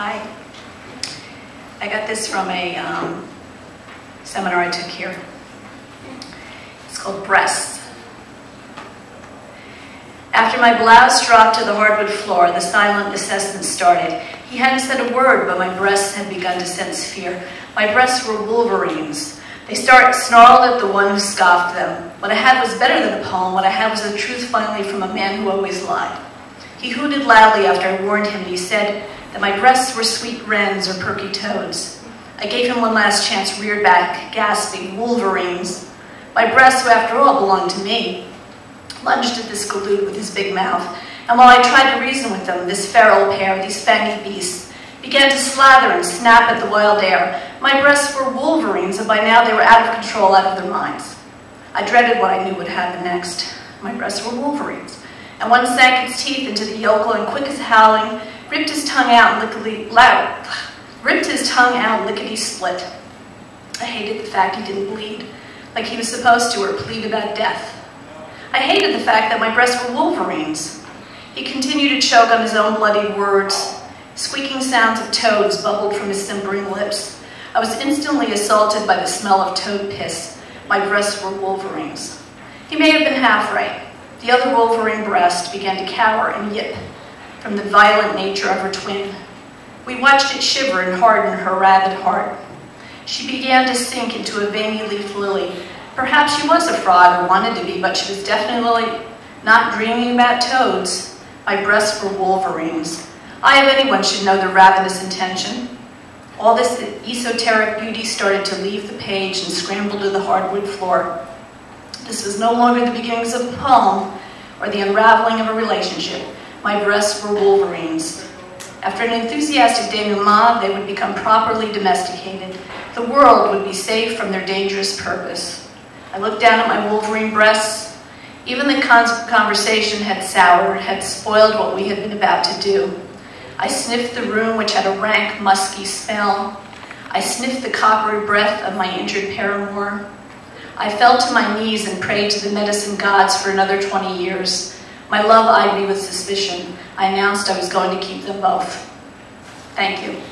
Hi. I got this from a seminar I took here. It's called Breasts. After my blouse dropped to the hardwood floor, the silent assessment started. He hadn't said a word, but my breasts had begun to sense fear. My breasts were wolverines. They snarled at the one who scoffed them. What I had was better than a poem. What I had was the truth finally from a man who always lied. He hooted loudly after I warned him, and he said that my breasts were sweet wrens or perky toads. I gave him one last chance, reared back, gasping, wolverines. My breasts, who after all belonged to me, lunged at this galoot with his big mouth, and while I tried to reason with them, this feral pair, these fanged beasts, began to slather and snap at the wild air. My breasts were wolverines, and by now they were out of control, out of their minds. I dreaded what I knew would happen next. My breasts were wolverines, and one sank its teeth into the yokel and, quick as howling, ripped his tongue out lickety-split. I hated the fact he didn't bleed, like he was supposed to, or plead about death. I hated the fact that my breasts were wolverines. He continued to choke on his own bloodied words. Squeaking sounds of toads bubbled from his simpering lips. I was instantly assaulted by the smell of toad piss. My breasts were wolverines. He may have been half right. The other wolverine breast began to cower and yip from the violent nature of her twin. We watched it shiver and harden her rabid heart. She began to sink into a veiny leaf lily. Perhaps she was a frog or wanted to be, but she was definitely not dreaming about toads. My breasts were wolverines. I, if anyone, should know the ravenous intention. All this esoteric beauty started to leave the page and scramble to the hardwood floor. This was no longer the beginnings of a poem or the unraveling of a relationship. My breasts were wolverines. After an enthusiastic denouement, they would become properly domesticated. The world would be safe from their dangerous purpose. I looked down at my wolverine breasts. Even the conversation had soured, had spoiled what we had been about to do. I sniffed the room, which had a rank, musky smell. I sniffed the coppery breath of my injured paramour. I fell to my knees and prayed to the medicine gods for another 20 years. My love eyed me with suspicion. I announced I was going to keep them both. Thank you.